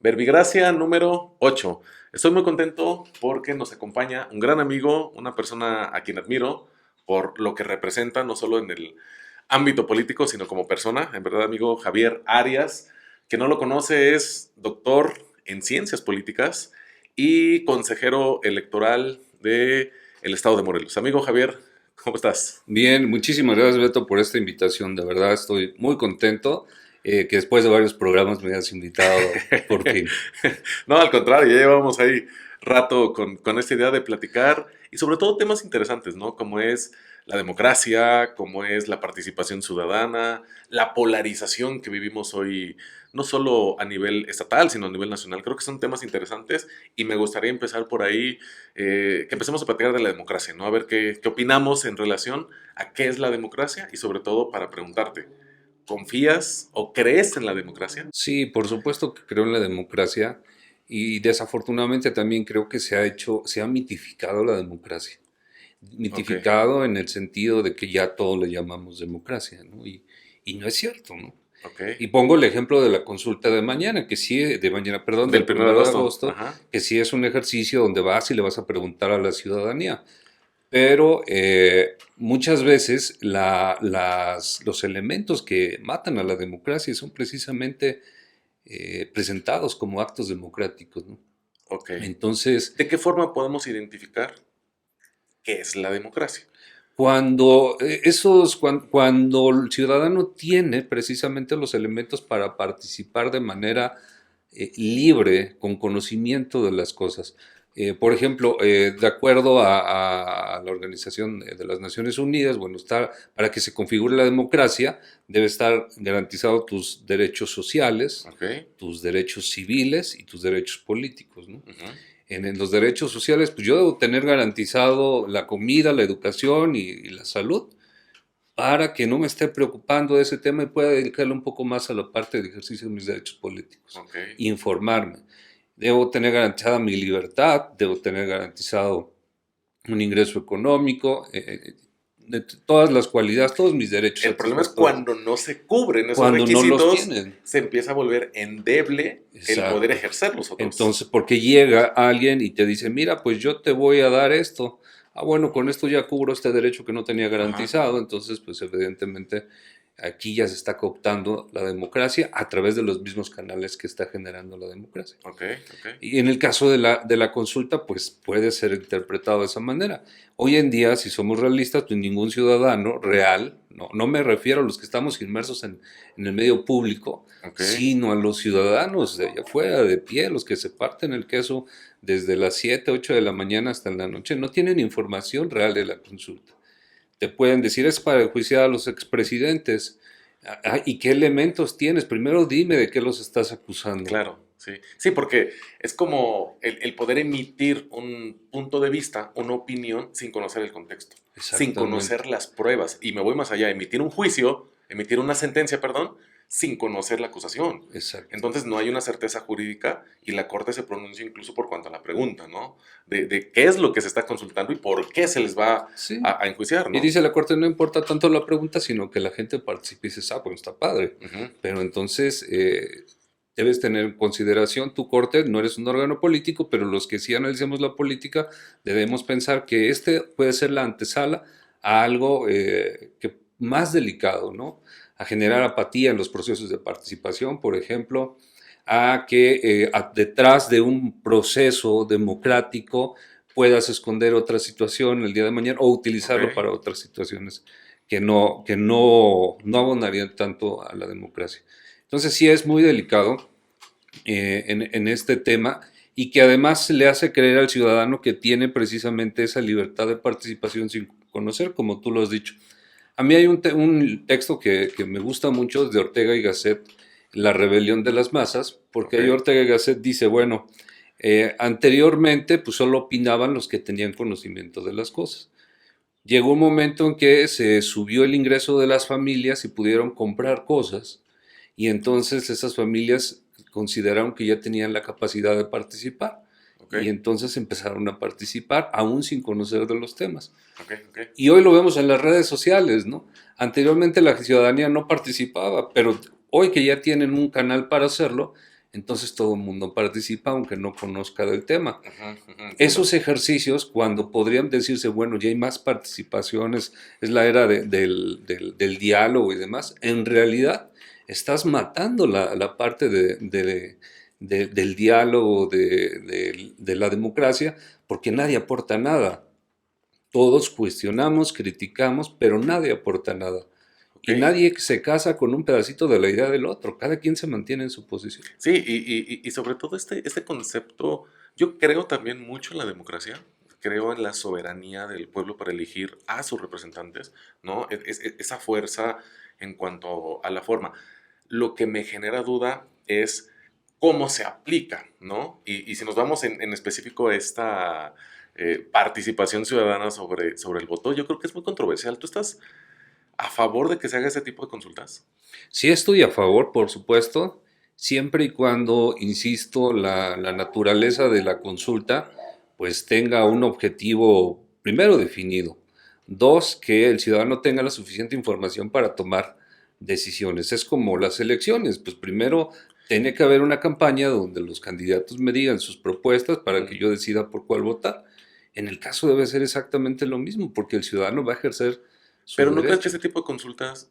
Verbigracia número 8. Estoy muy contento porque nos acompaña un gran amigo, una persona a quien admiro por lo que representa, no solo en el ámbito político, sino como persona. En verdad, amigo Javier Arias, que no lo conoce, es doctor en ciencias políticas y consejero electoral de el estado de Morelos. Amigo Javier, ¿cómo estás? Bien, muchísimas gracias Beto por esta invitación, de verdad estoy muy contento que después de varios programas me hayas invitado por fin. No, al contrario, ya llevamos ahí rato con esta idea de platicar y sobre todo temas interesantes, ¿no? Como es la democracia, como es la participación ciudadana, la polarización que vivimos hoy, no solo a nivel estatal, sino a nivel nacional. Creo que son temas interesantes y me gustaría empezar por ahí, que empecemos a platicar de la democracia, ¿no? A ver qué opinamos en relación a qué es la democracia y sobre todo para preguntarte, ¿confías o crees en la democracia? Sí, por supuesto que creo en la democracia y desafortunadamente también creo que se ha mitificado la democracia. Ok, Mitificado en el sentido de que ya todo le llamamos democracia, ¿no? Y no es cierto, ¿no? ok. Y pongo el ejemplo de la consulta de mañana, que sí, de mañana, perdón, Del del 1 de 1 de agosto. agosto, Ajá. que sí es un ejercicio donde vas y le vas a preguntar a la ciudadanía. Pero muchas veces los elementos que matan a la democracia son precisamente presentados como actos democráticos, ¿no? Ok. Entonces, ¿De qué forma podemos identificar qué es la democracia? cuando el ciudadano tiene precisamente los elementos para participar de manera libre, con conocimiento de las cosas. Por ejemplo, de acuerdo a la Organización de las Naciones Unidas, bueno, para que se configure la democracia, debe estar garantizado tus derechos sociales, Ok. tus derechos civiles y tus derechos políticos, ¿no? Ujú. En los derechos sociales, pues yo debo tener garantizado la comida, la educación y la salud para que no me esté preocupando de ese tema y pueda dedicarle un poco más a la parte de ejercicio de mis derechos políticos. Ok. Informarme. Debo tener garantizada mi libertad, debo tener garantizado un ingreso económico, de todas las cualidades, todos mis derechos El problema es satisfactorios. cuando no se cubren esos Cuando no los requisitos, tienen, se empieza a volver endeble el poder exacto. ejercer los otros. Entonces, porque llega alguien y te dice, mira, pues yo te voy a dar esto. Ah, bueno, con esto ya cubro este derecho que no tenía Ajá. garantizado. Entonces, pues evidentemente aquí ya se está cooptando la democracia a través de los mismos canales que está generando la democracia. Ok, ok. Y en el caso de la consulta, pues puede ser interpretado de esa manera. Hoy en día, si somos realistas, pues ningún ciudadano real, no me refiero a los que estamos inmersos en el medio público, Ok. sino a los ciudadanos de allá afuera, de pie, los que se parten el queso desde las 7 8 de la mañana hasta la noche, no tienen información real de la consulta. Te pueden decir, es para enjuiciar a los expresidentes. ¿Y qué elementos tienes? Primero dime de qué los estás acusando. Claro, sí. Sí, porque es como el poder emitir un punto de vista, una opinión, sin conocer el contexto, sin Exactamente. conocer las pruebas. Y me voy más allá, emitir un juicio, emitir una sentencia, perdón, sin conocer la acusación. Exacto. Entonces no hay una certeza jurídica y la Corte se pronuncia incluso por cuanto a la pregunta, ¿no? De qué es lo que se está consultando y por qué se les va Sí. a enjuiciar, Y ¿no? dice la Corte, no importa tanto la pregunta, sino que la gente participe y dice, ah, bueno, está padre. Ujú. Pero entonces debes tener en consideración tu Corte, no eres un órgano político, pero los que sí analicemos la política debemos pensar que este puede ser la antesala a algo más delicado, ¿no? A generar apatía en los procesos de participación, por ejemplo, a que detrás de un proceso democrático puedas esconder otra situación el día de mañana o Ok. utilizarlo para otras situaciones no abonarían tanto a la democracia. Entonces sí es muy delicado en este tema y que además le hace creer al ciudadano que tiene precisamente esa libertad de participación sin conocer, como tú lo has dicho. A mí hay un texto que me gusta mucho de Ortega y Gasset, La rebelión de las masas, porque Ok. ahí Ortega y Gasset dice, bueno, anteriormente pues solo opinaban los que tenían conocimiento de las cosas. Llegó un momento en que se subió el ingreso de las familias y pudieron comprar cosas y entonces esas familias consideraron que ya tenían la capacidad de participar Ok. y entonces empezaron a participar aún sin conocer de los temas. Ok. Ok. Y hoy lo vemos en las redes sociales, ¿no? Anteriormente la ciudadanía no participaba, pero hoy que ya tienen un canal para hacerlo, entonces todo el mundo participa aunque no conozca del tema. Entiendo. Esos ejercicios, cuando podrían decirse, bueno, ya hay más participaciones, es la era del diálogo y demás, en realidad estás matando la parte del diálogo, de la democracia, porque nadie aporta nada. Todos cuestionamos, criticamos, pero nadie aporta nada. Ok. Y nadie se casa con un pedacito de la idea del otro. Cada quien se mantiene en su posición. Sí, y sobre todo este concepto, yo creo también mucho en la democracia, creo en la soberanía del pueblo para elegir a sus representantes, ¿no? Esa fuerza en cuanto a la forma. Lo que me genera duda es cómo se aplica, ¿no? Y si nos vamos en específico a esta participación ciudadana sobre el voto, yo creo que es muy controversial. ¿Tú estás a favor de que se haga ese tipo de consultas? Sí estoy a favor, por supuesto, siempre y cuando, insisto, la naturaleza de la consulta pues tenga un objetivo primero definido. Dos, que el ciudadano tenga la suficiente información para tomar decisiones. Es como las elecciones, pues primero tiene que haber una campaña donde los candidatos me digan sus propuestas para que Mm. yo decida por cuál votar. En el caso debe ser exactamente lo mismo, porque el ciudadano va a ejercer Pero su ¿no crees que derecho. ese tipo de consultas,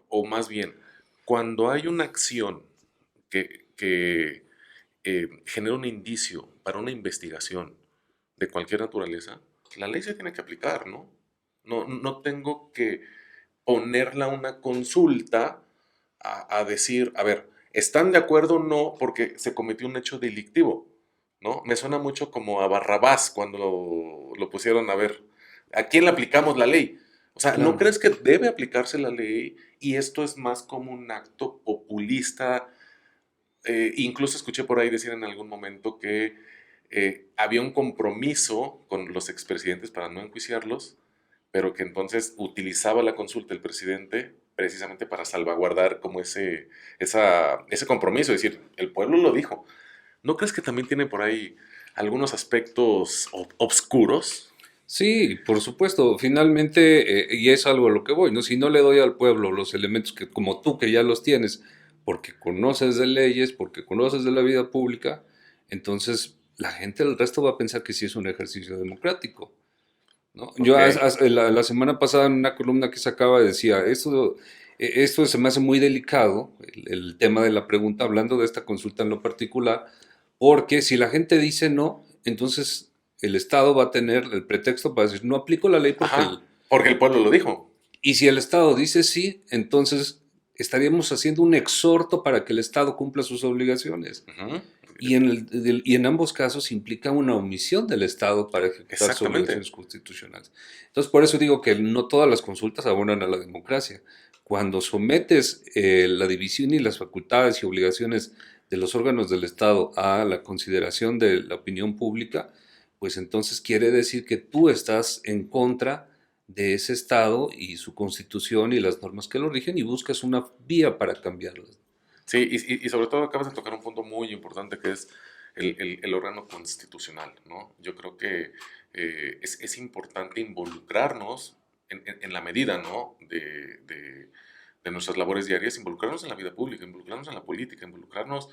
o más bien, cuando hay una acción que genera un indicio para una investigación de cualquier naturaleza, la ley se tiene que aplicar, ¿no? No tengo que ponerla a una consulta a decir, a ver, ¿están de acuerdo o no porque se cometió un hecho delictivo? ¿No? Me suena mucho como a Barrabás cuando lo pusieron a ver, ¿a quién le aplicamos la ley? O sea, ¿no Claro. crees que debe aplicarse la ley y esto es más como un acto populista? Incluso escuché por ahí decir en algún momento que había un compromiso con los expresidentes para no enjuiciarlos, pero que entonces utilizaba la consulta el presidente precisamente para salvaguardar como ese compromiso, es decir, el pueblo lo dijo. ¿No crees que también tiene por ahí algunos aspectos obscuros? Sí, por supuesto. Finalmente, y es algo a lo que voy, ¿no? Si no le doy al pueblo los elementos que, como tú, que ya los tienes, porque conoces de leyes, porque conoces de la vida pública, entonces la gente, el resto va a pensar que sí es un ejercicio democrático, ¿no? Ok. Yo la semana pasada en una columna que sacaba decía, esto se me hace muy delicado, el tema de la pregunta, hablando de esta consulta en lo particular, porque si la gente dice no, entonces el Estado va a tener el pretexto para decir, no aplico la ley porque Ajá, porque el pueblo lo dijo. y si el Estado dice sí, entonces estaríamos haciendo un exhorto para que el Estado cumpla sus obligaciones. Ujú. Y en ambos casos implica una omisión del Estado para ejecutar sus Exactamente. obligaciones constitucionales. Entonces, por eso digo que no todas las consultas abonan a la democracia. Cuando sometes la división y las facultades y obligaciones de los órganos del Estado a la consideración de la opinión pública, pues entonces quiere decir que tú estás en contra de ese Estado y su constitución y las normas que lo rigen y buscas una vía para cambiarlas. Sí, y sobre todo acabas de tocar un punto muy importante que es el órgano constitucional, ¿no? Yo creo que es importante involucrarnos en la medida, ¿no? De nuestras labores diarias, involucrarnos en la vida pública, involucrarnos en la política, involucrarnos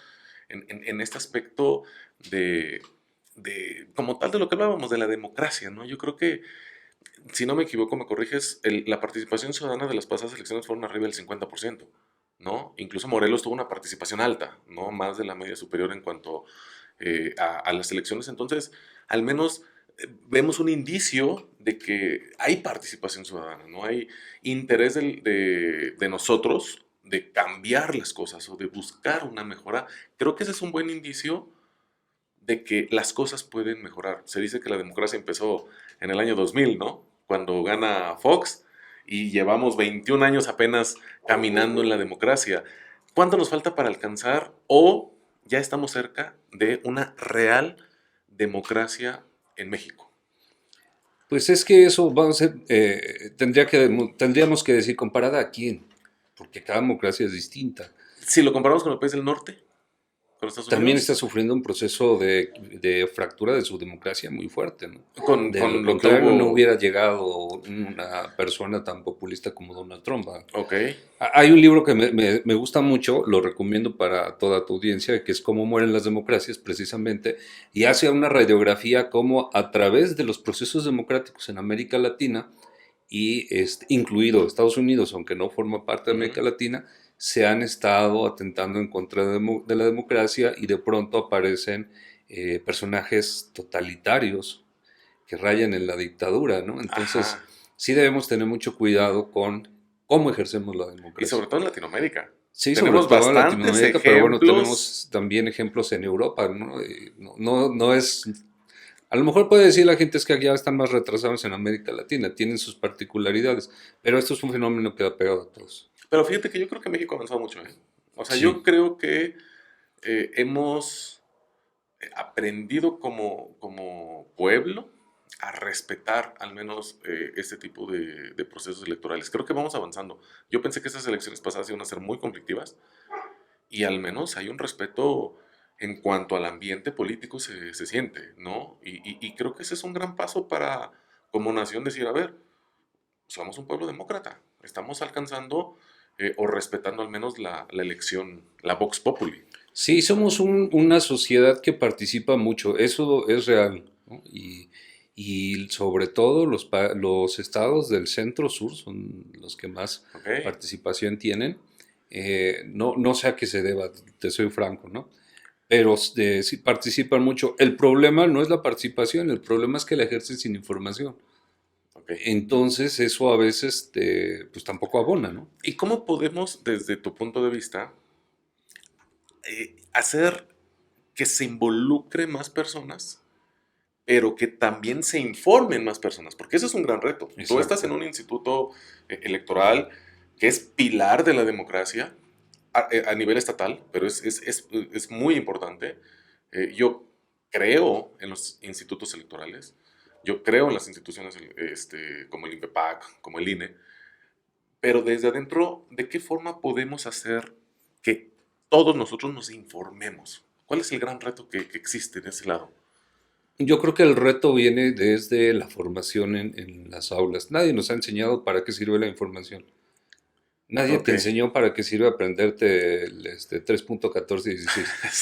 en este aspecto de, como tal, de lo que hablábamos, de la democracia, ¿no? Yo creo que, si no me equivoco, me corriges, la participación ciudadana de las pasadas elecciones fueron arriba del 50%, ¿no? Incluso Morelos tuvo una participación alta, ¿no? Más de la media superior en cuanto a las elecciones. Entonces, al menos vemos un indicio de que hay participación ciudadana, ¿no? Hay interés de nosotros de cambiar las cosas o de buscar una mejora. Creo que ese es un buen indicio de que las cosas pueden mejorar. Se dice que la democracia empezó en el año 2000, ¿no? Cuando gana Fox y llevamos 21 años apenas caminando en la democracia. ¿Cuánto nos falta para alcanzar o ya estamos cerca de una real democracia en México? Pues es que eso vamos a ser, tendríamos que decir comparada a quién, porque cada democracia es distinta. Si lo comparamos con el país del norte, con Estados también Unidos, está sufriendo un proceso de fractura de su democracia muy fuerte, ¿no? De lo con lo que contrario, no hubo. hubiera llegado una persona tan populista como Donald Trump. Ok, Hay un libro que me gusta mucho, lo recomiendo para toda tu audiencia, que es Cómo mueren las democracias, precisamente, y hace una radiografía cómo a través de los procesos democráticos en América Latina, y incluido Estados Unidos, aunque no forma parte de ujú, América Latina, se han estado atentando en contra de la democracia y de pronto aparecen personajes totalitarios que rayan en la dictadura, ¿no? Entonces, ajá. sí debemos tener mucho cuidado con cómo ejercemos la Y democracia. sobre todo en Latinoamérica. Sí, sobre Tenemos todo en bastantes Latinoamérica, pero bueno, ejemplos. tenemos también ejemplos en Europa, ¿no? No es, a lo mejor puede decir la gente es que allá están más retrasados en América Latina, tienen sus particularidades, pero esto es un fenómeno que ha pegado a todos. Pero fíjate que yo creo que México ha avanzado mucho, ¿eh? O sea, yo Sí, creo que hemos aprendido como pueblo a respetar al menos este tipo de procesos electorales. Creo que vamos avanzando. Yo pensé que estas elecciones pasadas iban a ser muy conflictivas y al menos hay un respeto en cuanto al ambiente político se siente, ¿no? Y creo que ese es un gran paso para, como nación, decir, a ver, somos un pueblo demócrata, estamos alcanzando o respetando al menos la elección, la Vox Populi. sí, somos una sociedad que participa mucho, eso es real, ¿no? Y sobre todo los estados del centro sur son los que más ¿Ok? participación tienen. No sé a qué se deba, te soy franco, ¿no? Pero sí participan mucho. El problema no es la participación, el problema es que la ejercen sin información. ¿Ok? Entonces eso a veces pues tampoco abona, ¿no? ¿Y cómo podemos, desde tu punto de vista, hacer que se involucre más personas, pero que también se informen más personas? Porque ese es un gran reto. Tú estás en Exacto. un instituto electoral que es pilar de la democracia a nivel estatal, pero es muy importante. Yo creo en los institutos electorales, yo creo en las instituciones como el INPEPAC, como el INE, pero desde adentro, ¿de qué forma podemos hacer que todos nosotros nos informemos? ¿Cuál es el gran reto que existe en ese lado? Yo creo que el reto viene desde la formación en las aulas. Nadie nos ha enseñado para qué sirve la información. Nadie Ok, te enseñó para qué sirve aprenderte el 3.1416 sí.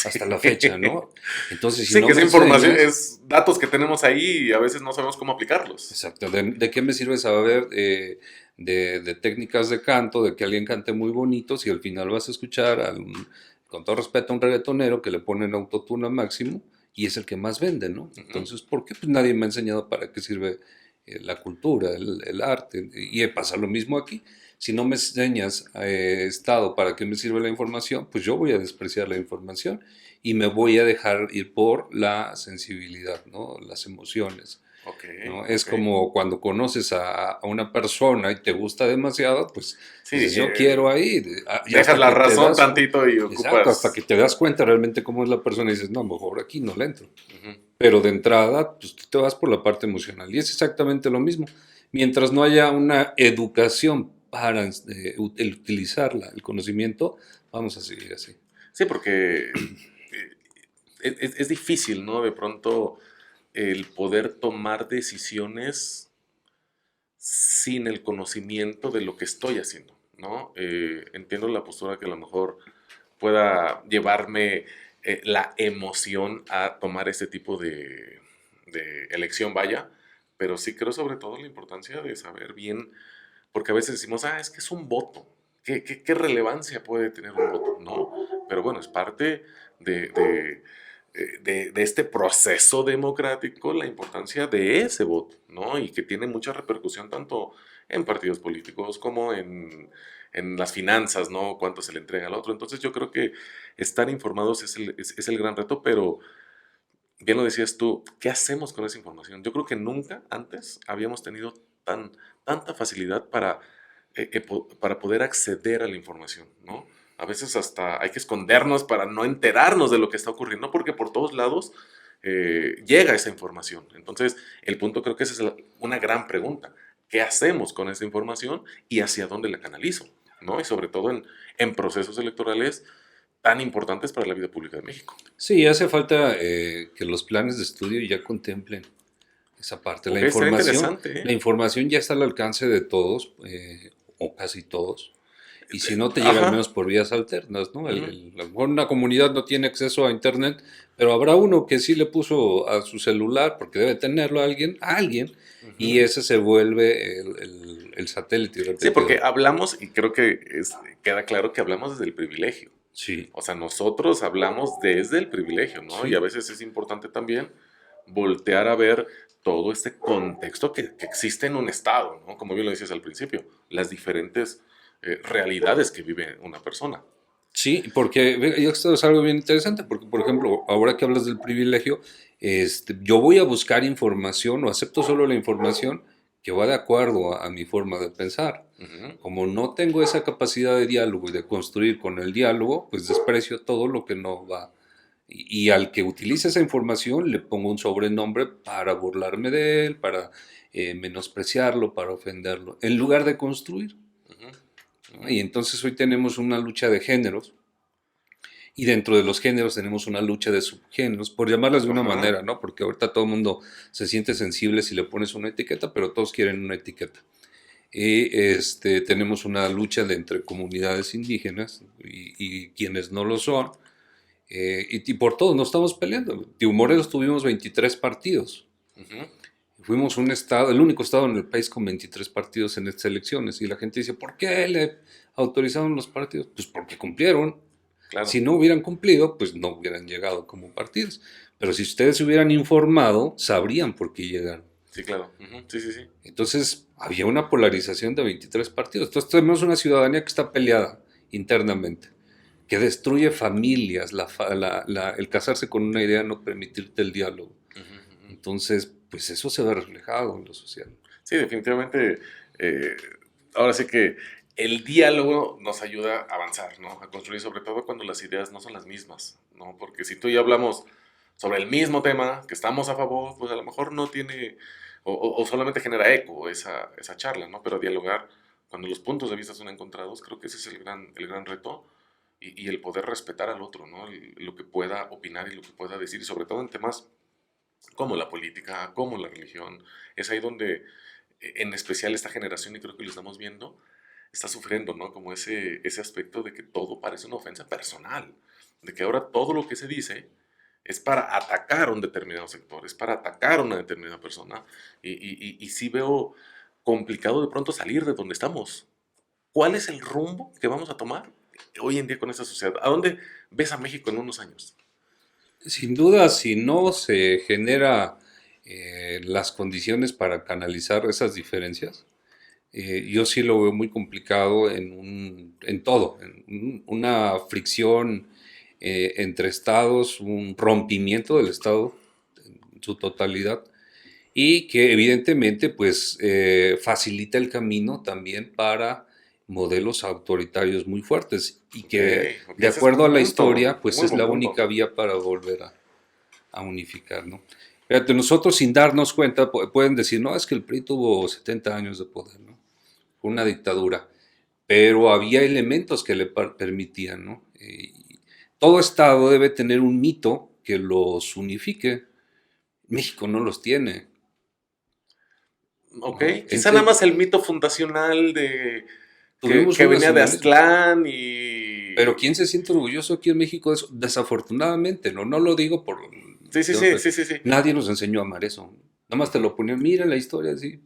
hasta la fecha, ¿no? Entonces, si Sí, no que me esa información enseñas, es datos que tenemos ahí y a veces no sabemos cómo aplicarlos. exacto, ¿de qué me sirve saber de técnicas de canto, de que alguien cante muy bonito, si al final vas a escuchar, con todo respeto, a un reggaetonero que le ponen autotune a máximo y es el que más vende, ¿no? Ujú. Entonces, ¿por qué? Pues nadie me ha enseñado para qué sirve la cultura, el arte, y pasa lo mismo aquí. Si no me enseñas, Estado, para qué me sirve la información, pues yo voy a despreciar la información y me voy a dejar ir por la sensibilidad, ¿no? Las emociones. Ok, ¿No? Es ok. como cuando conoces a una persona y te gusta demasiado, pues Sí, dices, yo quiero ahí, y dejas hasta la que te razón das, tantito y exacto, hasta ocupas. que te das cuenta realmente cómo es la persona y dices, no, mejor aquí no le entro. Ujú. Pero de entrada, pues tú te vas por la parte emocional y es exactamente lo mismo. Mientras no haya una educación para el utilizarla, el conocimiento, vamos a seguir así. Sí, porque es difícil, ¿no? De pronto el poder tomar decisiones sin el conocimiento de lo que estoy haciendo, ¿no? Entiendo la postura que a lo mejor pueda llevarme la emoción a tomar ese tipo de elección, vaya, pero sí creo sobre todo la importancia de saber bien, porque a veces decimos, es que es un voto, ¿qué relevancia puede tener un voto? No, pero bueno, es parte de, de, de este proceso democrático, la importancia de ese voto, ¿no? Y que tiene mucha repercusión tanto en partidos políticos como en las finanzas, ¿no? Cuánto se le entrega al otro. Entonces yo creo que estar informados es el gran reto, pero bien lo decías tú, ¿qué hacemos con esa información? Yo creo que nunca antes habíamos tenido tanta facilidad para poder acceder a la información, ¿no? A veces hasta hay que escondernos para no enterarnos de lo que está ocurriendo, porque por todos lados llega esa información. Entonces, el punto creo que esa es una gran pregunta. ¿Qué hacemos con esa información y hacia dónde la canalizo? ¿No? Y sobre todo en procesos electorales tan importantes para la vida pública de México. Sí, hace falta que los planes de estudio ya contemplen esa parte. Ok, estaría interesante, La ¿eh? información ya está al alcance de todos, o casi todos, y si no te llega al menos Ajá. por vías alternas, ¿no? Ujú, A lo mejor una comunidad no tiene acceso a internet, pero habrá uno que sí le puso a su celular, porque debe tenerlo a alguien, y ujú. ese se vuelve el satélite Sí, porque repetidor. hablamos, y creo que queda claro que hablamos desde el privilegio. Sí, O sea, nosotros hablamos desde el privilegio, ¿no? Y a sí. veces es importante también voltear a ver todo este contexto que existe en un estado, ¿no? Como bien lo decías al principio, las diferentes realidades que vive una persona. Sí, porque y esto es algo bien interesante, porque por ejemplo, ahora que hablas del privilegio, yo voy a buscar información o acepto solo la información que va de acuerdo a mi forma de pensar. Ujú, Como no tengo esa capacidad de diálogo y de construir con el diálogo, pues desprecio todo lo que no va. Y al que utilice esa información le pongo un sobrenombre para burlarme de él, para menospreciarlo, para ofenderlo, en lugar de construir. ujú, ¿No? ujú. Y entonces hoy tenemos una lucha de géneros y dentro de los géneros tenemos una lucha de subgéneros, por llamarlas de una Ajá. manera, ¿no? Porque ahorita todo el mundo se siente sensible si le pones una etiqueta, pero todos quieren una etiqueta. Y tenemos una lucha de entre comunidades indígenas y quienes no lo son, y por todo nos estamos peleando. De Morelos tuvimos 23 partidos. Ujú, Fuimos un estado, el único estado en el país con 23 partidos en estas elecciones. Y la gente dice, ¿por qué le autorizaron los partidos? Pues porque cumplieron. Si claro. no hubieran cumplido, pues no hubieran llegado como partidos. Pero si ustedes se hubieran informado, sabrían por qué llegaron. Sí, claro. Ujú, sí, sí, sí. Entonces, había una polarización de 23 partidos. Entonces, tenemos una ciudadanía que está peleada internamente, que destruye familias, el casarse con una idea, no permitirte el diálogo. Ujú, ujú. Entonces, pues eso se ve reflejado en lo social. Sí, definitivamente. eh, Ahora sí que el diálogo nos ayuda a avanzar, ¿no? A construir, sobre todo cuando las ideas no son las mismas, ¿no? Porque si tú y yo hablamos sobre el mismo tema, que estamos a favor, pues a lo mejor no tiene, o solamente genera eco esa charla, ¿no? Pero dialogar, cuando los puntos de vista son encontrados, creo que ese es el gran reto y el poder respetar al otro, ¿no? Lo que pueda opinar y lo que pueda decir, y sobre todo en temas como la política, como la religión. Es ahí donde, en especial esta generación, y creo que lo estamos viendo, está sufriendo, ¿no? Como ese aspecto de que todo parece una ofensa personal, de que ahora todo lo que se dice es para atacar a un determinado sector, es para atacar a una determinada persona, y sí veo complicado de pronto salir de donde estamos. ¿Cuál es el rumbo que vamos a tomar hoy en día con esta sociedad? ¿A dónde ves a México en unos años? Sin duda, si no se genera las condiciones para canalizar esas diferencias, yo sí lo veo muy complicado en todo, una fricción entre estados, un rompimiento del estado en su totalidad y que evidentemente pues facilita el camino también para modelos autoritarios muy fuertes y Ok, que ok, de ese es acuerdo a buen la punto, historia pues muy es buen la punto. única vía para volver a unificar, ¿no? Fíjate, nosotros sin darnos cuenta pueden decir, no, es que el PRI tuvo 70 años de poder, ¿no? Fue una dictadura, pero había elementos que le permitían, ¿no? Todo Estado debe tener un mito que los unifique. México no los tiene. Ok, Ajá. quizá nada más el mito fundacional de Tuvimos que un venía de nacionalismo. Aztlán Pero y... ¿quién se siente orgulloso aquí en México de eso? Desafortunadamente, no, no lo digo por... Sí, sí, sí, sí, sí, sí. Nadie nos enseñó a amar eso. Nada más te Ujú. lo ponían, mira la historia así. Y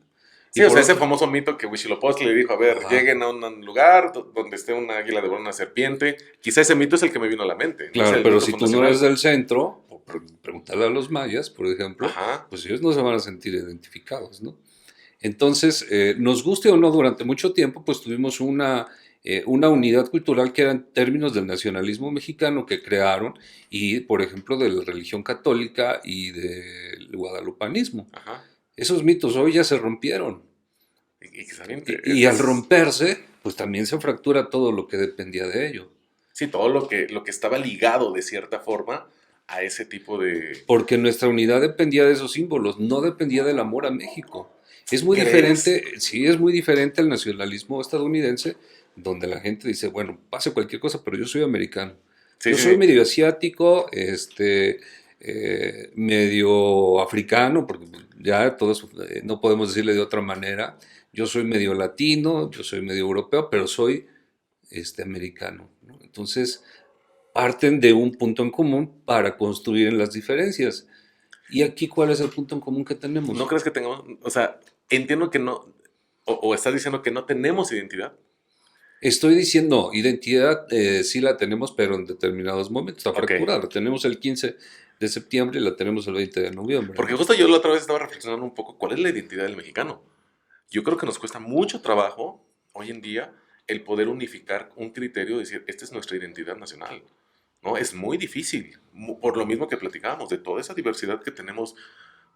Sí, o por sea, ese otro, famoso mito que Huitzilopochtli le dijo, a ver, ajá, lleguen a un lugar donde esté una águila de una serpiente. Quizá ese mito es el que me vino a la mente, no es claro, el pero mito si tú no eres fundacional. del centro, o preguntarle a los mayas, por ejemplo, Ajá, pues ellos no se van a sentir identificados, ¿no? Entonces, nos guste o no, durante mucho tiempo, pues tuvimos una unidad cultural que era en términos del nacionalismo mexicano que crearon y, por ejemplo, de la religión católica y del guadalupanismo. ajá. Esos mitos hoy ya se rompieron. Y que también Y al romperse, pues también se fractura todo lo que dependía de ello. sí, todo lo que estaba ligado de cierta forma a ese tipo de... Porque nuestra unidad dependía de esos símbolos, no dependía del amor a México. Es muy ¿Crees? diferente, sí, es muy diferente al nacionalismo estadounidense, donde la gente dice, bueno, pase cualquier cosa, pero yo soy americano. Sí, Yo sí, soy sí. medio asiático, medio africano, porque ya todos no podemos decirle de otra manera. Yo soy medio latino, yo soy medio europeo, pero soy americano, ¿no? Entonces, parten de un punto en común para construir en las diferencias. ¿Y aquí cuál es el punto en común que ¿No tenemos? crees que tengamos, o sea, entiendo que no, o estás diciendo que no tenemos identidad? Estoy diciendo, identidad sí la tenemos, pero en determinados momentos está Ok, fracturada. La tenemos el 15 de septiembre y la tenemos el 20 de noviembre, porque ¿no? justo yo la otra vez estaba reflexionando un poco cuál es la identidad del mexicano. Yo creo que nos cuesta mucho trabajo hoy en día el poder unificar un criterio y decir, esta es nuestra identidad nacional. ¿No? Es muy difícil, por lo mismo que platicábamos, de toda esa diversidad que tenemos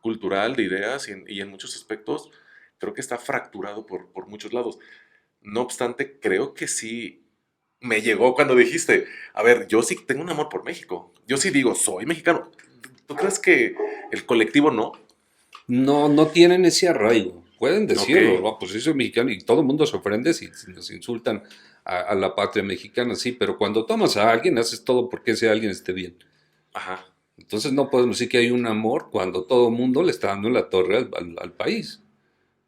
cultural, de ideas y en muchos aspectos, creo que está fracturado por muchos lados. No obstante, creo que sí me llegó cuando dijiste, a ver, yo sí tengo un amor por México. Yo sí digo, soy mexicano. ¿Tú crees que el colectivo no? No, no tienen ese arraigo. Pueden Ok, decirlo, ¿no? Pues yo soy mexicano y todo el mundo se ofende si nos insultan a la patria mexicana, sí, pero cuando tomas a alguien, haces todo porque ese alguien esté bien. ajá, Entonces no podemos decir que hay un amor cuando todo el mundo le está dando en la torre al país,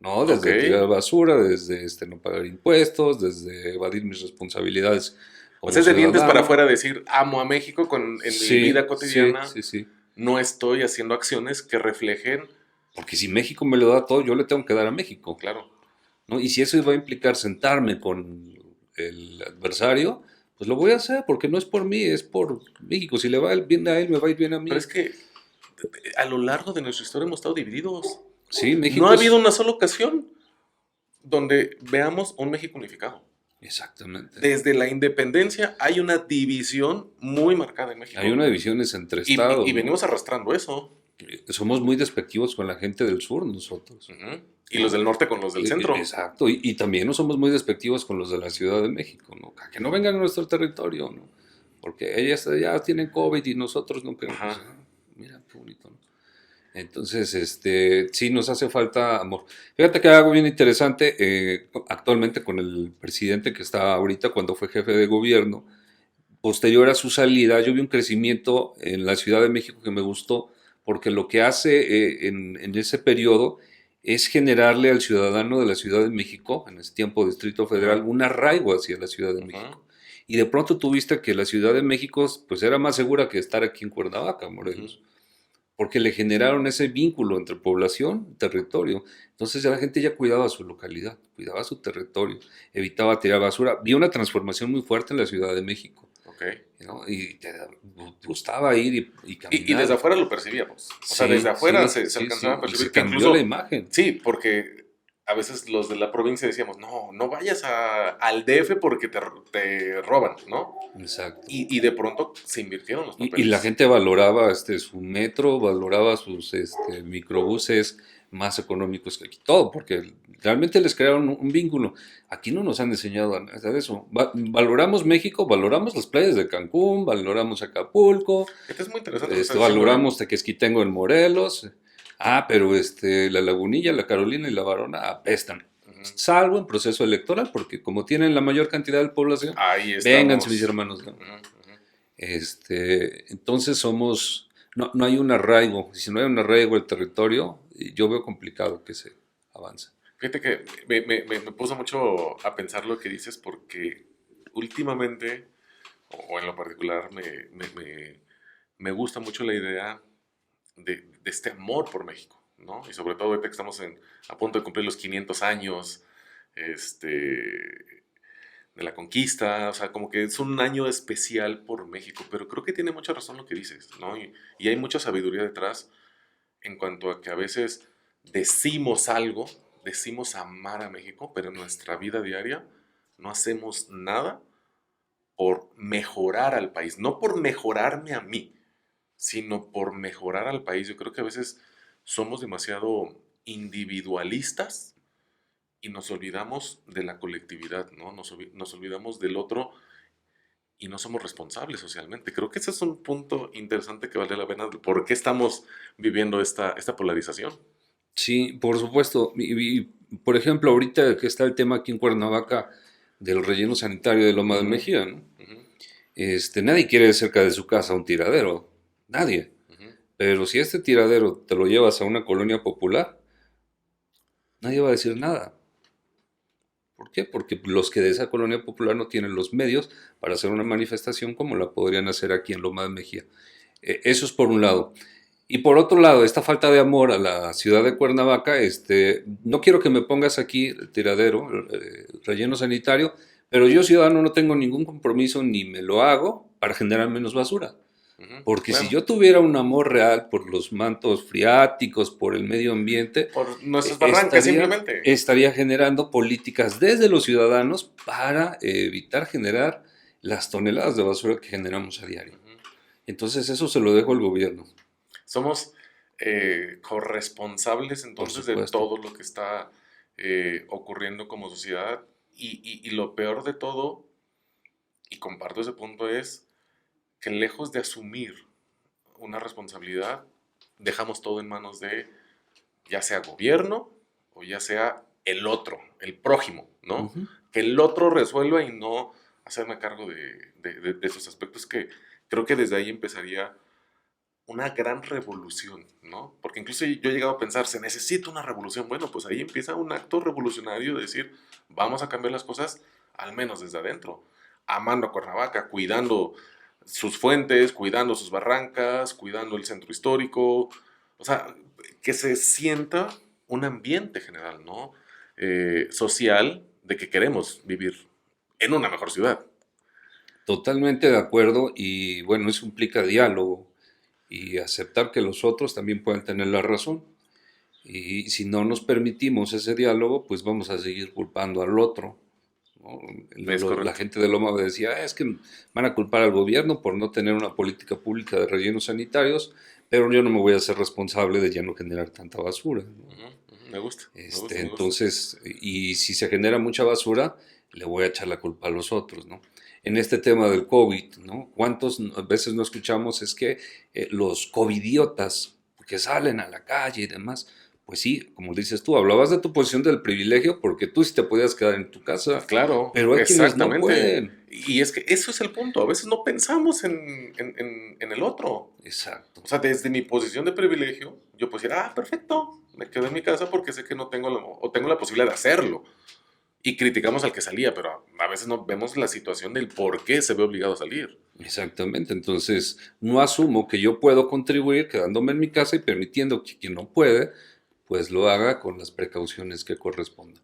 ¿no? ok. Desde tirar basura, desde no pagar impuestos, desde evadir mis responsabilidades O sea, como es de dientes para ciudadano. afuera decir, amo a México en mi vida Sí, sí, cotidiana, sí, sí. no estoy haciendo acciones que reflejen, Porque si México me lo da todo, yo le tengo que dar a México. claro. ¿No? Y si eso va a implicar sentarme con el adversario, pues lo voy a hacer, porque no es por mí, es por México. Si le va bien a él, me va a ir bien a Pero mí. es que a lo largo de nuestra historia hemos estado divididos. Sí, No México ha habido es... una sola ocasión donde veamos un México unificado. Exactamente. Desde la independencia hay una división muy marcada en Hay México. una división entre Y estados, ¿no? venimos arrastrando eso. Somos muy despectivos con la gente del sur nosotros, Ujú. Y los ¿no? del norte con los del centro. Exacto, y también no somos muy despectivos con los de la Ciudad de México, ¿no? Que no vengan a nuestro territorio, ¿no? Porque ellas ya tienen COVID y nosotros no queremos. Pues, Ajá. mira, qué bonito, ¿no? Entonces, sí nos hace falta amor. Fíjate que hay algo bien interesante actualmente con el presidente que está ahorita cuando fue jefe de gobierno. Posterior a su salida, yo vi un crecimiento en la Ciudad de México que me gustó, porque lo que hace en ese periodo es generarle al ciudadano de la Ciudad de México, en ese tiempo Distrito Federal, Ajá. un arraigo hacia la Ciudad de Ajá. México. Y de pronto tuviste que la Ciudad de México pues era más segura que estar aquí en Cuernavaca, Ujú. Morelos, porque le generaron ese vínculo entre población y territorio. Entonces ya la gente ya cuidaba su localidad, cuidaba su territorio, evitaba tirar basura. Vi una transformación muy fuerte en la Ciudad de México, Ok. ¿no? Y te gustaba ir y Y desde caminar. afuera lo percibíamos. O sea, desde Sí, afuera sí, se sí, alcanzaba a sí. Y se percibir que cambió la incluso, imagen. sí, porque a veces los de la provincia decíamos, no, no vayas al DF porque te roban, ¿no? Exacto. Y de pronto se invirtieron los Y la papeles. gente valoraba su metro, valoraba sus microbuses más económicos que aquí, todo, porque realmente les crearon un vínculo. Aquí no nos han enseñado a nada de eso. Valoramos México, valoramos las playas de Cancún, valoramos Acapulco, Esto es muy interesante lo que estás diciendo, ¿eh? valoramos Tequesquitengo en Morelos. Ah, pero la Lagunilla, la Carolina y la Varona apestan. Ujú. Salvo en proceso electoral, porque como tienen la mayor cantidad de población, Ahí vénganse mis estamos. hermanos, ¿no? Ujú, ujú. Entonces no hay un arraigo. Y si no hay un arraigo al territorio, yo veo complicado que se avance. Fíjate que me puso mucho a pensar lo que dices porque últimamente, o en lo particular, me gusta mucho la idea de este amor por México, ¿no? Y sobre todo ahorita que estamos a punto de cumplir los 500 años de la conquista, o sea, como que es un año especial por México, pero creo que tiene mucha razón lo que dices, ¿no? Y hay mucha sabiduría detrás en cuanto a que a veces decimos algo, decimos amar a México, pero en nuestra vida diaria no hacemos nada por mejorar al país, no por mejorarme a mí, sino por mejorar al país. Yo creo que a veces somos demasiado individualistas y nos olvidamos de la colectividad, ¿no? Nos olvidamos del otro y no somos responsables socialmente. Creo que ese es un punto interesante que vale la pena de por qué estamos viviendo esta polarización. Sí, por supuesto. Por ejemplo, ahorita que está el tema aquí en Cuernavaca del relleno sanitario de Loma de Ujú, Mejía, ¿no? ujú. Nadie quiere cerca de su casa un tiradero, nadie. Ujú. Pero si este tiradero te lo llevas a una colonia popular, nadie va a decir nada. ¿Por qué? Porque los que de esa colonia popular no tienen los medios para hacer una manifestación como la podrían hacer aquí en Loma de Mejía. Eso es por un lado. Y por otro lado, esta falta de amor a la ciudad de Cuernavaca, no quiero que me pongas aquí el tiradero, el relleno sanitario, pero yo ciudadano no tengo ningún compromiso ni me lo hago para generar menos basura. Ujú, Porque si claro. yo tuviera un amor real por los mantos freáticos, por el medio ambiente, Por nuestras barrancas, simplemente. estaría generando políticas desde los ciudadanos para evitar generar las toneladas de basura que generamos a diario. Ujú. Entonces eso se lo dejo al gobierno, Somos corresponsables por entonces de supuesto. todo lo que está ocurriendo como sociedad y lo peor de todo, y comparto ese punto, es que lejos de asumir una responsabilidad, dejamos todo en manos de ya sea gobierno o ya sea el otro, el prójimo, ¿no? Ujú. Que el otro resuelva y no hacerme cargo de esos aspectos que creo que desde ahí empezaría una gran revolución, ¿no? Porque incluso yo he llegado a pensar, se necesita una revolución. Bueno, pues ahí empieza un acto revolucionario de decir, vamos a cambiar las cosas, al menos desde adentro, amando a Cuernavaca, cuidando sus fuentes, cuidando sus barrancas, cuidando el centro histórico, o sea, que se sienta un ambiente general, ¿no? Social de que queremos vivir en una mejor ciudad. Totalmente de acuerdo y bueno, eso implica diálogo y aceptar que los otros también pueden tener la razón. Y si no nos permitimos ese diálogo, pues vamos a seguir culpando al otro, ¿no? Es La correcto. gente de Loma decía, "Ah, es que van a culpar al gobierno por no tener una política pública de rellenos sanitarios, pero yo no me voy a hacer responsable de ya no generar tanta basura, ¿no?". Ujú, ujú, me gusta, me gusta, me gusta. Entonces, y si se genera mucha basura, le voy a echar la culpa a los otros, ¿no? En este tema del COVID, ¿no? ¿Cuántas veces no escuchamos es que los covidiotas que salen a la calle y demás? Pues sí, como dices tú, hablabas de tu posición del privilegio porque tú sí te podías quedar en tu casa, Claro, pero hay quienes no exactamente. pueden. Y es que eso es el punto. A veces no pensamos en el otro. Exacto. O sea, desde mi posición de privilegio, yo puedo decir, ah, perfecto, me quedo en mi casa porque sé que no tengo o tengo la posibilidad de hacerlo. Y criticamos al que salía, pero a veces no vemos la situación del por qué se ve obligado a salir. Exactamente, entonces no asumo que yo puedo contribuir quedándome en mi casa y permitiendo que quien no puede, pues lo haga con las precauciones que correspondan.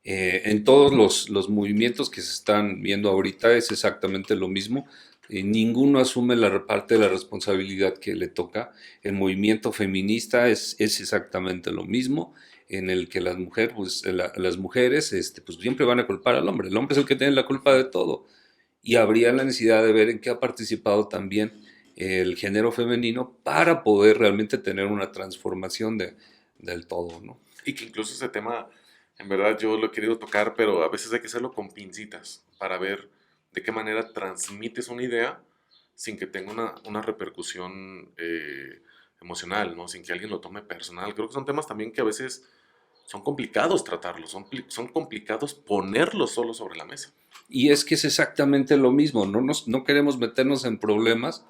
En todos los movimientos que se están viendo ahorita es exactamente lo mismo. Ninguno asume la parte de la responsabilidad que le toca. El movimiento feminista es exactamente lo mismo, en el que las mujeres pues siempre van a culpar al hombre. El hombre es el que tiene la culpa de todo. Y habría la necesidad de ver en qué ha participado también el género femenino para poder realmente tener una transformación del todo, ¿no? Y que incluso ese tema, en verdad yo lo he querido tocar, pero a veces hay que hacerlo con pincitas para ver de qué manera transmites una idea sin que tenga una repercusión emocional, ¿no? Sin que alguien lo tome personal. Creo que son temas también que a veces son complicados tratarlos, son complicados ponerlos solo sobre la mesa. Y es que es exactamente lo mismo, no queremos meternos en problemas,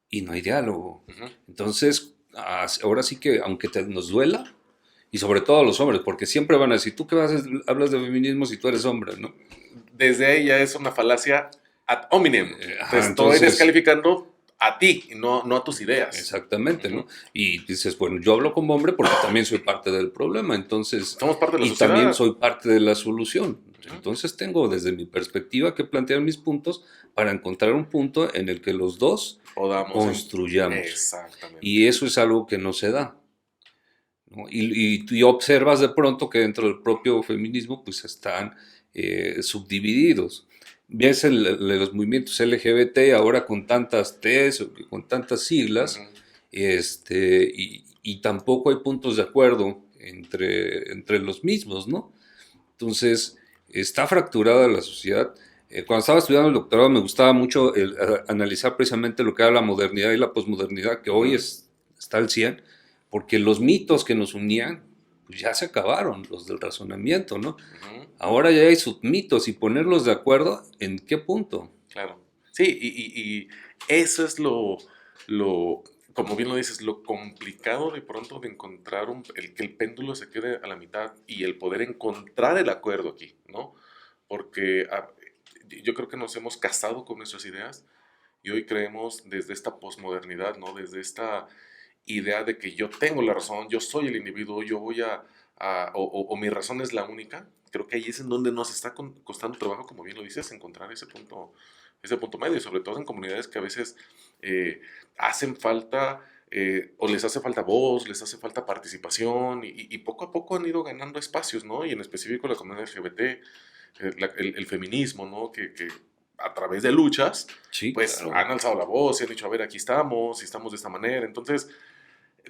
y no hay diálogo. Ujú. Entonces, ahora sí que, aunque nos duela, y sobre todo a los hombres, porque siempre van a decir, ¿tú qué hablas de feminismo si tú eres hombre, no? Desde ahí ya es una falacia ad hominem. Te Ajá, estoy entonces, descalificando a ti, no a tus ideas. exactamente, Ujú. ¿no? Y dices, bueno, yo hablo como hombre porque también soy parte del problema, entonces, Somos parte de la y también sociedad. soy parte de la solución. Ujú. Entonces tengo desde mi perspectiva que plantear mis puntos para encontrar un punto en el que los dos Podamos. construyamos. Exactamente. Y eso es algo que no se da, ¿no? Y tú observas de pronto que dentro del propio feminismo pues están subdivididos. Ves los movimientos LGBT ahora con tantas T's o con tantas siglas, Ujú. y tampoco hay puntos de acuerdo entre los mismos, ¿no? Entonces, está fracturada la sociedad. Cuando estaba estudiando el doctorado me gustaba mucho analizar precisamente lo que era la modernidad y la posmodernidad, que hoy Ujú. está al 100, porque los mitos que nos unían pues ya se acabaron los del razonamiento, ¿no? Ujú, Ahora ya hay submitos y ponerlos de acuerdo, ¿en qué punto? claro. Sí, y eso es lo, como bien lo dices, lo complicado de pronto de encontrar que el péndulo se quede a la mitad y el poder encontrar el acuerdo aquí, ¿no? Porque yo creo que nos hemos casado con nuestras ideas y hoy creemos desde esta posmodernidad, ¿no? Desde esta idea de que yo tengo la razón, yo soy el individuo, yo voy o mi razón es la única. Creo que ahí es en donde nos está costando trabajo, como bien lo dices, encontrar ese punto medio, sobre todo en comunidades que a veces eh, hacen falta, o les hace falta voz, les hace falta participación, y poco a poco han ido ganando espacios, ¿no? Y en específico la comunidad LGBT, el feminismo, ¿no? Que a través de luchas, Sí, pues claro. han alzado la voz y han dicho, a ver, aquí estamos, y estamos de esta manera. Entonces,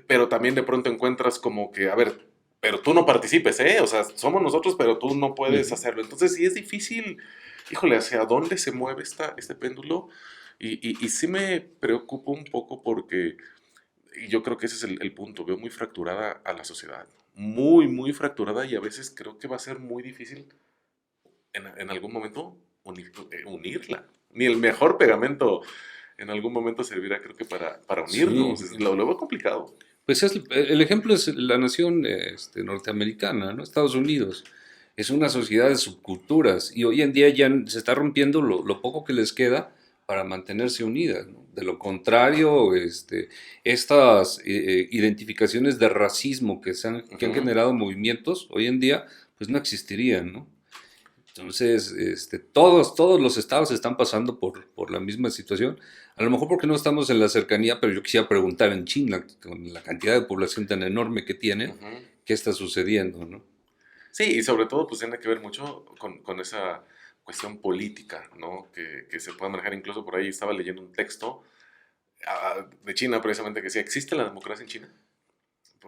pero también de pronto encuentras como que, a ver, pero tú no participes, ¿eh? O sea, somos nosotros, pero tú no puedes Ujú. hacerlo. Entonces, sí es difícil, híjole, hacia dónde se mueve este péndulo. Y sí me preocupa un poco porque y yo creo que ese es el punto. Veo muy fracturada a la sociedad. Muy, muy fracturada y a veces creo que va a ser muy difícil en algún momento unirla. Ni el mejor pegamento en algún momento servirá, creo que para unirnos. Sí, Lo veo complicado. pues el ejemplo es la nación norteamericana, ¿no? Estados Unidos. Es una sociedad de subculturas y hoy en día ya se está rompiendo lo poco que les queda para mantenerse unidas, ¿no? De lo contrario, estas identificaciones de racismo que han Ujú, generado movimientos hoy en día, pues no existirían, ¿no? Entonces, todos los estados están pasando por la misma situación. A lo mejor porque no estamos en la cercanía, pero yo quisiera preguntar en China, con la cantidad de población tan enorme que tienen, ujú. ¿qué está sucediendo, no? Sí, y sobre todo pues tiene que ver mucho con esa cuestión política, ¿no? Que se puede manejar. Incluso por ahí estaba leyendo un texto de China precisamente que decía, ¿existe la democracia en China?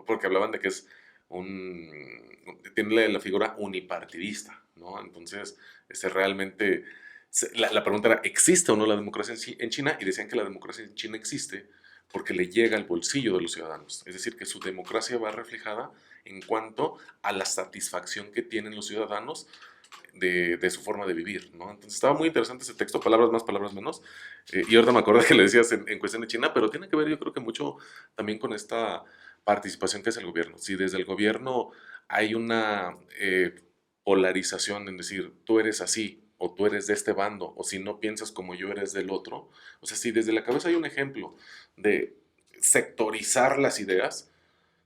Porque hablaban de que es tiene la figura unipartidista, ¿no? Entonces, realmente, la pregunta era, ¿existe o no la democracia en China? Y decían que la democracia en China existe porque le llega al bolsillo de los ciudadanos. Es decir, que su democracia va reflejada en cuanto a la satisfacción que tienen los ciudadanos de su forma de vivir, ¿no? Entonces estaba muy interesante ese texto, palabras más, palabras menos. Y ahorita me acordé que le decías en cuestión de China, pero tiene que ver yo creo que mucho también con esta participación que es el gobierno. Si desde el gobierno hay una polarización en decir, tú eres así, o tú eres de este bando, o si no piensas como yo eres del otro, o sea, si desde la cabeza hay un ejemplo de sectorizar las ideas,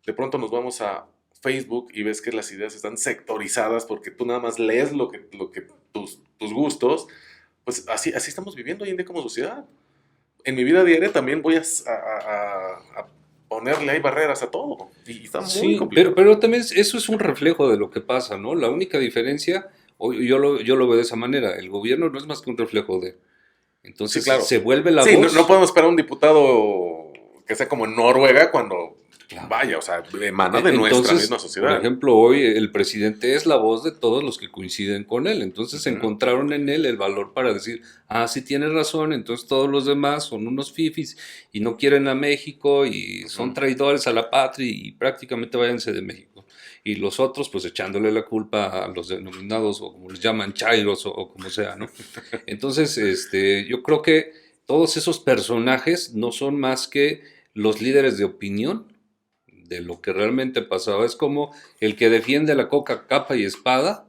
de pronto nos vamos a Facebook y ves que las ideas están sectorizadas porque tú nada más lees lo que tus gustos, pues así estamos viviendo hoy en día como sociedad. En mi vida diaria también voy a ponerle ahí barreras a todo y está muy Sí, pero, complicado. pero también eso es un reflejo de lo que pasa, ¿no? La única diferencia, yo lo veo de esa manera, el gobierno no es más que un reflejo de... Sí, Entonces claro. se vuelve la Sí, no voz, podemos esperar un diputado que sea como en Noruega cuando, claro. vaya, o sea, emana de nuestra misma Entonces, por sociedad. ejemplo, hoy el presidente es la voz de todos los que coinciden con él. Entonces Ujú, encontraron en él el valor para decir, ah, sí tiene razón, entonces todos los demás son unos fifis y no quieren a México y son ujú. traidores a la patria y prácticamente váyanse de México. Y los otros, pues echándole la culpa a los denominados, o como les llaman, chairos o como sea, ¿no? Entonces, yo creo que todos esos personajes no son más que los líderes de opinión de lo que realmente pasaba. Es como el que defiende la Coca capa y espada,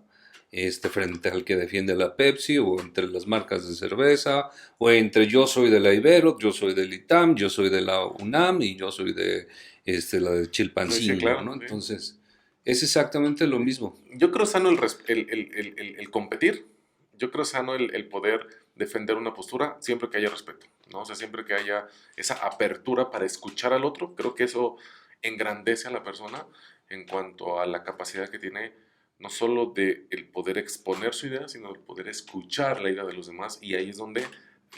frente al que defiende la Pepsi, o entre las marcas de cerveza, o entre yo soy de la Ibero, yo soy del ITAM, yo soy de la UNAM y yo soy de la de Sí, sí, Chilpancingo, claro, ¿no? sí. Entonces, es exactamente lo mismo. Yo creo sano el competir, yo creo sano el poder defender una postura siempre que haya respeto, ¿no? O sea, siempre que haya esa apertura para escuchar al otro, creo que eso engrandece a la persona en cuanto a la capacidad que tiene no solo de el poder exponer su idea, sino el poder escuchar la idea de los demás y ahí es donde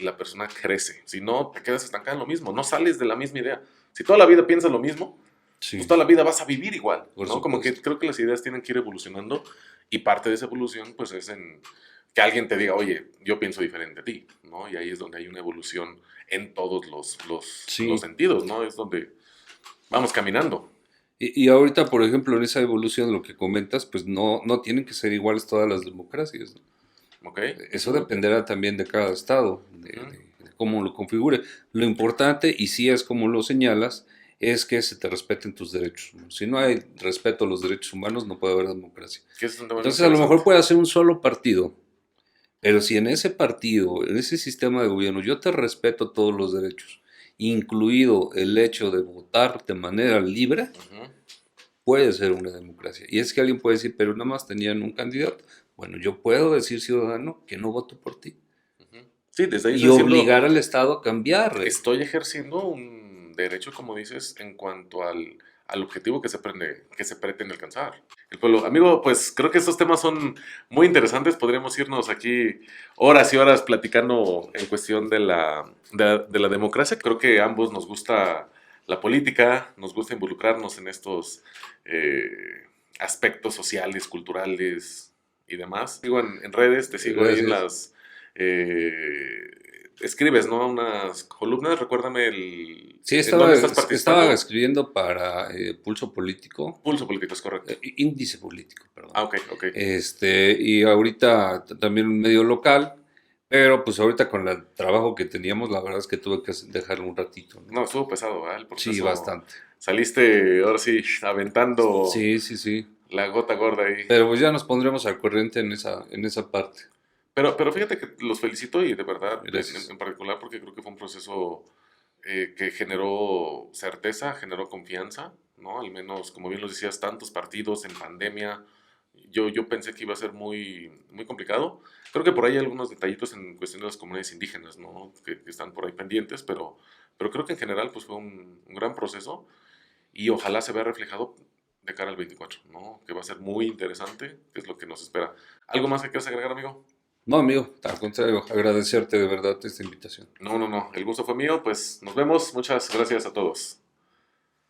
la persona crece. Si no, te quedas estancada en lo mismo, no sales de la misma idea. Si toda la vida piensas lo mismo, pues Sí, toda la vida vas a vivir igual, por ¿no? Como que supuesto. creo que las ideas tienen que ir evolucionando y parte de esa evolución pues es en que alguien te diga, oye, yo pienso diferente a ti, ¿no? Y ahí es donde hay una evolución en todos los Sí, sentidos, ¿no? Es donde vamos caminando. Y ahorita, por ejemplo, en esa evolución, lo que comentas, pues no tienen que ser iguales todas las democracias, ¿no? ¿Ok? Eso Ujú, dependerá también de cada estado, ujú, de cómo lo configure. Lo importante, y sí es como lo señalas, es que se te respeten tus derechos humanos. Si no hay respeto a los derechos humanos, no puede haber democracia. que ese es un tema bien Entonces, a lo mejor interesante. puede ser un solo partido, pero si en ese partido, en ese sistema de gobierno, yo te respeto todos los derechos, incluido el hecho de votar de manera libre, Ujú, puede ser una democracia. Y es que alguien puede decir, pero nada más tenían un candidato. Bueno, yo puedo decir, ciudadano, que no voto por ti. ujú. Sí, desde ahí Y estoy diciendo, obligar al Estado a cambiar. estoy ejerciendo un derecho, como dices, en cuanto al objetivo que se pretende alcanzar. El pueblo. Amigo, pues creo que estos temas son muy interesantes. Podríamos irnos aquí horas y horas platicando en cuestión de la democracia. Creo que a ambos nos gusta la política, nos gusta involucrarnos en estos aspectos sociales, culturales y demás. Sigo en redes, te sigo ahí en Gracias. las... escribes, ¿no? Unas columnas, recuérdame Sí, en dónde estás estaba participando. escribiendo para Pulso Político, Pulso Político, es correcto. Índice Político, perdón. Ah, ok, ok. Y ahorita también un medio local, pero pues ahorita con el trabajo que teníamos, la verdad es que tuve que dejarlo un ratito, ¿no? No, estuvo pesado, ¿verdad? El Sí, proceso. bastante. Saliste, ahora sí, aventando Sí, sí, sí. la gota gorda ahí. Pero pues ya nos pondremos al corriente en esa parte. Pero fíjate que los felicito y de verdad, Gracias. en particular, porque creo que fue un proceso que generó certeza, generó confianza, ¿no? Al menos, como bien lo decías, tantos partidos en pandemia. Yo pensé que iba a ser muy complicado. Creo que por ahí hay algunos detallitos en cuestión de las comunidades indígenas, ¿no? Que están por ahí pendientes, pero creo que en general pues fue un gran proceso y ojalá se vea reflejado de cara al 24, ¿no? Que va a ser muy interesante, que es lo que nos espera. ¿Algo más que quieras agregar, amigo? No, amigo, al contrario, agradecerte de verdad esta invitación. No, no, no. El gusto fue mío. Pues nos vemos. Muchas gracias a todos.